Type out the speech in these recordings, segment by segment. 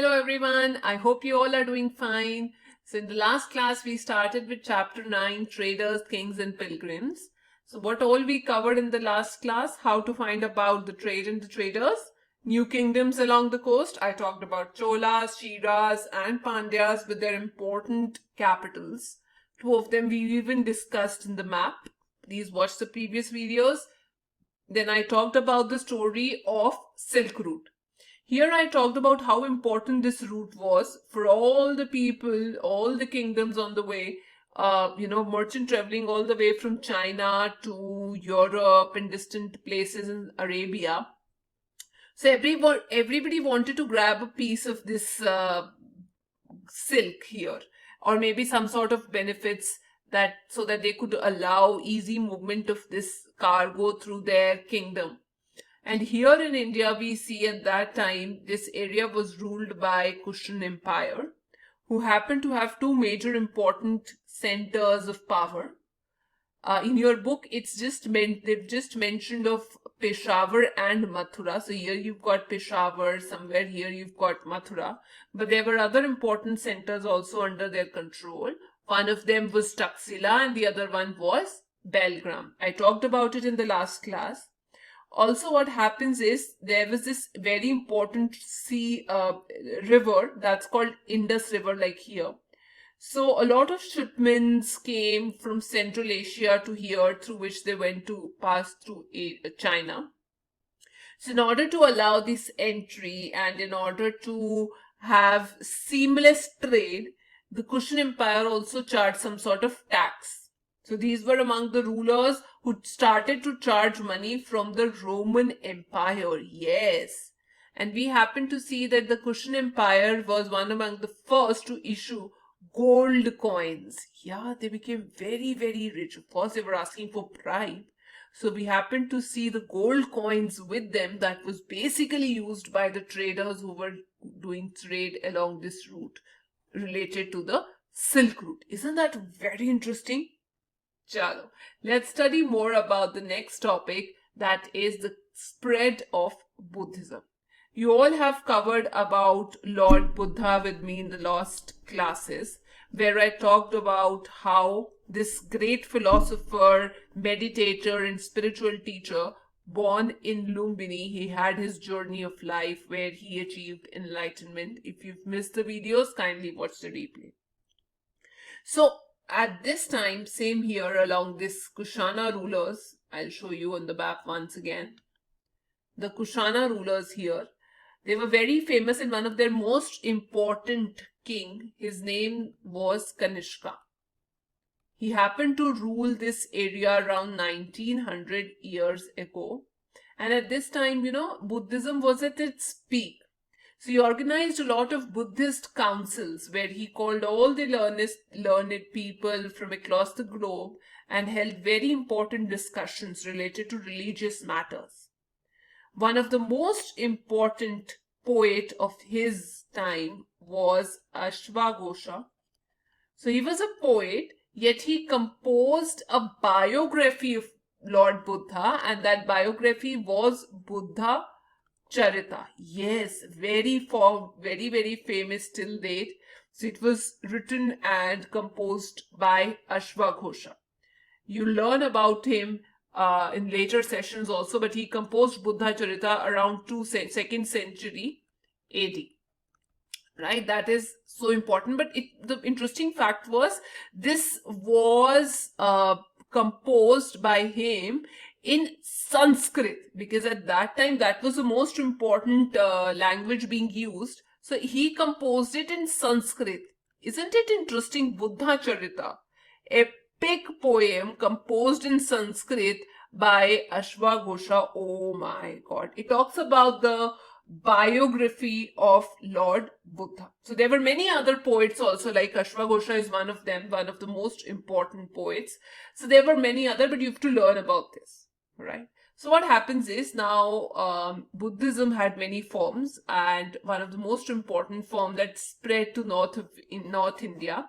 Hello everyone, I hope you all are doing fine. So in the last class we started with chapter 9, Traders, Kings and Pilgrims. So what all we covered in the last class, how to find about the trade and the traders, new kingdoms along the coast. I talked about Cholas, Shiras and Pandyas with their important capitals. Two of them we even discussed in the map. Please watch the previous videos. Then I talked about the story of Silk Route. Here I talked about how important this route was for all the people, all the kingdoms on the way, merchant traveling all the way from China to Europe and distant places in Arabia. So everybody wanted to grab a piece of this silk here, or maybe some sort of benefits that so that they could allow easy movement of this cargo through their kingdom. And here in India, we see at that time, this area was ruled by Kushan Empire, who happened to have two major important centers of power. In your book, they've just mentioned of Peshawar and Mathura. So here you've got Peshawar, somewhere here you've got Mathura. But there were other important centers also under their control. One of them was Taxila and the other one was Belgram. I talked about it in the last class. Also, what happens is there was this very important river that's called Indus River, like here. So a lot of shipments came from Central Asia to here, through which they went to pass through China. So in order to allow this entry and in order to have seamless trade, the Kushan Empire also charged some sort of tax. So these were among the rulers who started to charge money from the Roman Empire. Yes. And we happen to see that the Kushan Empire was one among the first to issue gold coins. Yeah, they became very, very rich. Of course, they were asking for bribe. So we happen to see the gold coins with them that was basically used by the traders who were doing trade along this route related to the Silk Route. Isn't that very interesting? Chalo, let's study more about the next topic, that is the spread of Buddhism. You all have covered about Lord Buddha with me in the last classes, where I talked about how this great philosopher, meditator and spiritual teacher, born in Lumbini, he had his journey of life where he achieved enlightenment. If you've missed the videos, kindly watch the replay. So at this time, same here along this Kushana rulers, I'll show you on the map once again. The Kushana rulers here, they were very famous, and one of their most important king, his name was Kanishka. He happened to rule this area around 1900 years ago. And at this time, Buddhism was at its peak. So he organized a lot of Buddhist councils where he called all the learned people from across the globe and held very important discussions related to religious matters. One of the most important poet of his time was Ashwagosha. So he was a poet, yet he composed a biography of Lord Buddha, and that biography was Buddha Charita. Yes, very famous till date. So it was written and composed by Ashwagosha. You learn about him in later sessions also, but he composed Buddha Charita around 2nd century AD. Right, that is so important. But the interesting fact was this was composed by him in Sanskrit, because at that time that was the most important language being used. So he composed it in Sanskrit. Isn't it interesting? Buddha Charita, epic poem composed in Sanskrit by Ashwagosha. Oh my God. It talks about the biography of Lord Buddha. So there were many other poets also, like Ashwagosha is one of them, one of the most important poets. So there were many other, but you have to learn about this, right? So what happens is now Buddhism had many forms, and one of the most important form that spread to North India,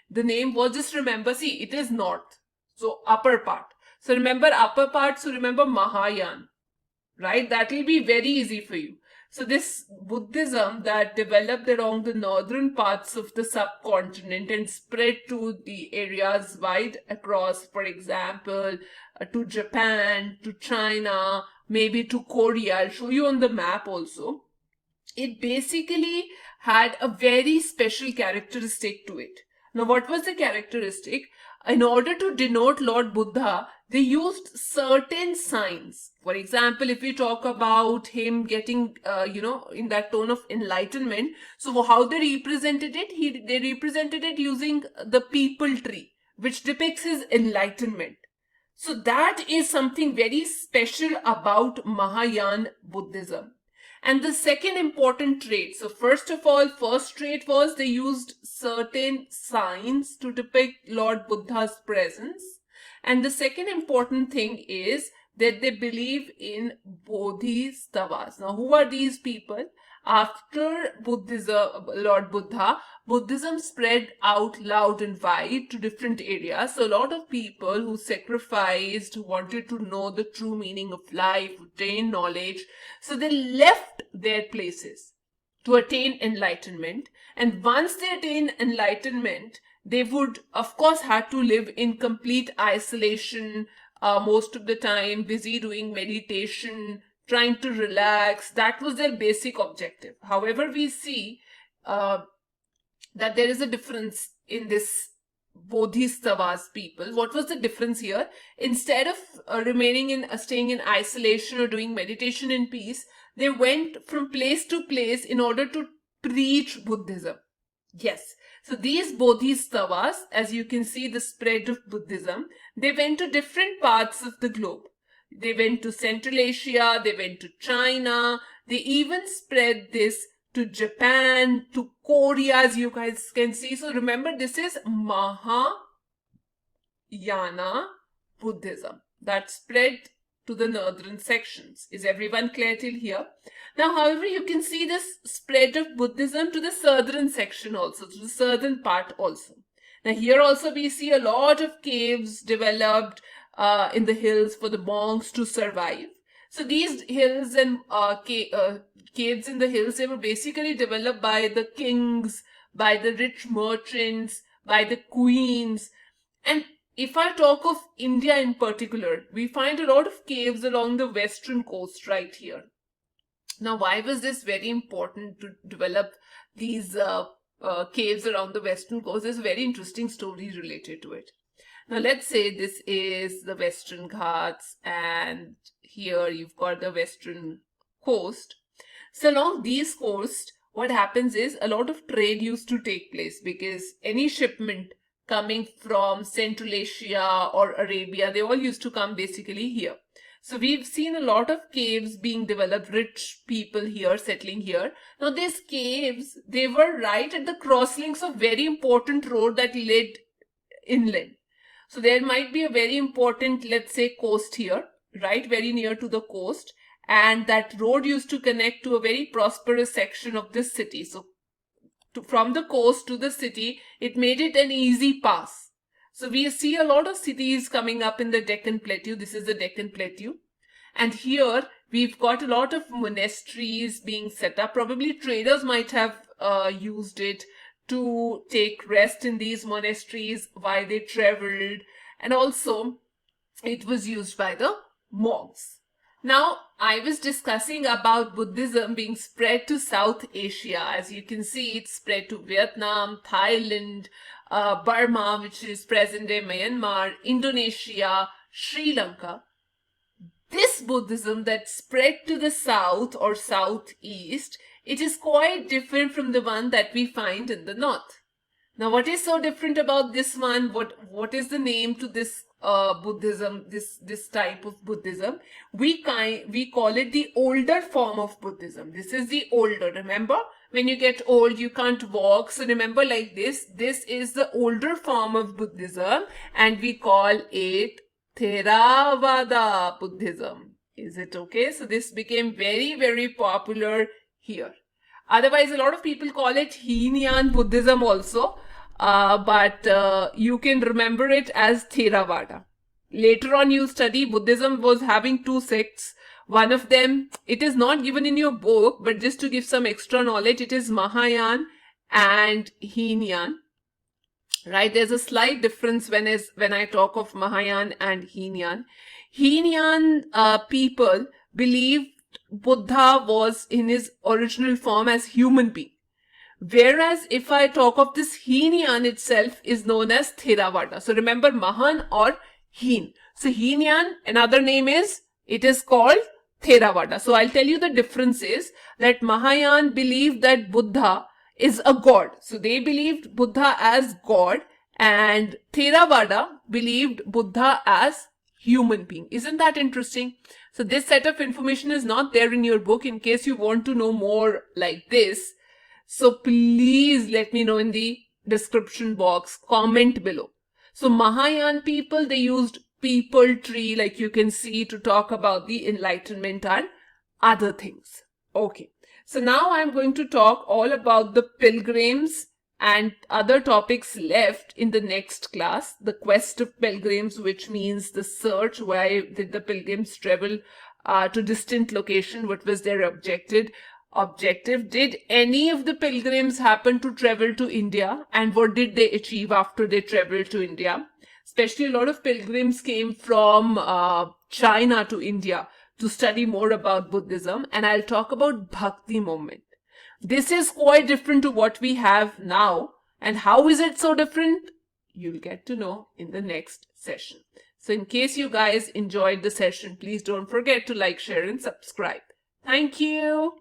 the name was, just remember, see, it is north, so upper part. So remember upper part, so remember Mahayana, right? That will be very easy for you. So this Buddhism that developed along the northern parts of the subcontinent and spread to the areas wide across, for example, to Japan, to China, maybe to Korea. I'll show you on the map also. It basically had a very special characteristic to it. Now, what was the characteristic? In order to denote Lord Buddha, they used certain signs. For example, if we talk about him getting, in that tone of enlightenment, so how they represented it? They represented it using the peepal tree, which depicts his enlightenment. So that is something very special about Mahayana Buddhism. And the second important trait, so first of all, first trait was they used certain signs to depict Lord Buddha's presence. And the second important thing is that they believe in Bodhisattvas. Now, who are these people? After Buddhism, Lord Buddha, Buddhism spread out loud and wide to different areas. So a lot of people who sacrificed, who wanted to know the true meaning of life, attain knowledge, so they left their places to attain enlightenment. And once they attain enlightenment, they would, of course, have to live in complete isolation, most of the time, busy doing meditation, trying to relax. That was their basic objective. However, we see that there is a difference in this Bodhisattvas people. What was the difference here? Instead of staying in isolation or doing meditation in peace, they went from place to place in order to preach Buddhism. Yes. So these Bodhisattvas, as you can see the spread of Buddhism, they went to different parts of the globe. They went to Central Asia, they went to China, they even spread this to Japan, to Korea, as you guys can see. So remember, this is Mahayana Buddhism that spread to the northern sections. Is everyone clear till here? Now, however, you can see this spread of Buddhism to the southern section also, to the southern part also. Now, here also we see a lot of caves developed in the hills for the monks to survive. So these hills and caves in the hills, they were basically developed by the kings, by the rich merchants, by the queens. And if I talk of India in particular, we find a lot of caves along the western coast right here. Now, why was this very important to develop these caves around the western coast? There's a very interesting story related to it. Now, let's say this is the Western Ghats, and here you've got the western coast. So along these coasts, what happens is a lot of trade used to take place, because any shipment coming from Central Asia or Arabia, they all used to come basically here. So we've seen a lot of caves being developed, rich people here settling here. Now these caves, they were right at the crosslinks of very important road that led inland. So there might be a very important, let's say, coast here, right, very near to the coast. And that road used to connect to a very prosperous section of this city. So from the coast to the city, it made it an easy pass. So we see a lot of cities coming up in the Deccan Plateau. This is the Deccan Plateau. And here we've got a lot of monasteries being set up. Probably traders might have used it to take rest in these monasteries while they traveled. And also it was used by the monks. Now, I was discussing about Buddhism being spread to South Asia. As you can see, it's spread to Vietnam, Thailand, Burma, which is present-day Myanmar, Indonesia, Sri Lanka. This Buddhism that spread to the south or southeast, it is quite different from the one that we find in the north. Now, what is so different about this one? What is the name to this Buddhism, this type of Buddhism? We call it the older form of Buddhism. This is the older. Remember, when you get old, you can't walk. So remember, like this is the older form of Buddhism, and we call it Theravada Buddhism. Is it okay? So this became very, very popular here. Otherwise, a lot of people call it Hinayan Buddhism also. But you can remember it as Theravada. Later on, you study Buddhism was having two sects. One of them, it is not given in your book, but just to give some extra knowledge, it is Mahayana and Heenan. Right, there's a slight difference when I talk of Mahayana and Heenan. Heenan people believed Buddha was in his original form as human being. Whereas if I talk of this Heenan itself is known as Theravada. So remember Mahan or Heen. So Heenan, another name is, it is called Theravada. So I'll tell you the difference is that Mahayana believed that Buddha is a god. So they believed Buddha as god, and Theravada believed Buddha as human being. Isn't that interesting? So this set of information is not there in your book. In case you want to know more like this, so please let me know in the description box, comment below. So Mahayana people, they used people tree, like you can see, to talk about the enlightenment and other things. Okay. So now I'm going to talk all about the pilgrims and other topics left in the next class. The quest of pilgrims, which means the search. Why did the pilgrims travel to distant location? What was their objective? Did any of the pilgrims happen to travel to India? And what did they achieve after they traveled to India? Especially a lot of pilgrims came from China to India to study more about Buddhism, and I'll talk about Bhakti movement. This is quite different to what we have now, and how is it so different? You'll get to know in the next session. So in case you guys enjoyed the session, please don't forget to like, share and subscribe. Thank you.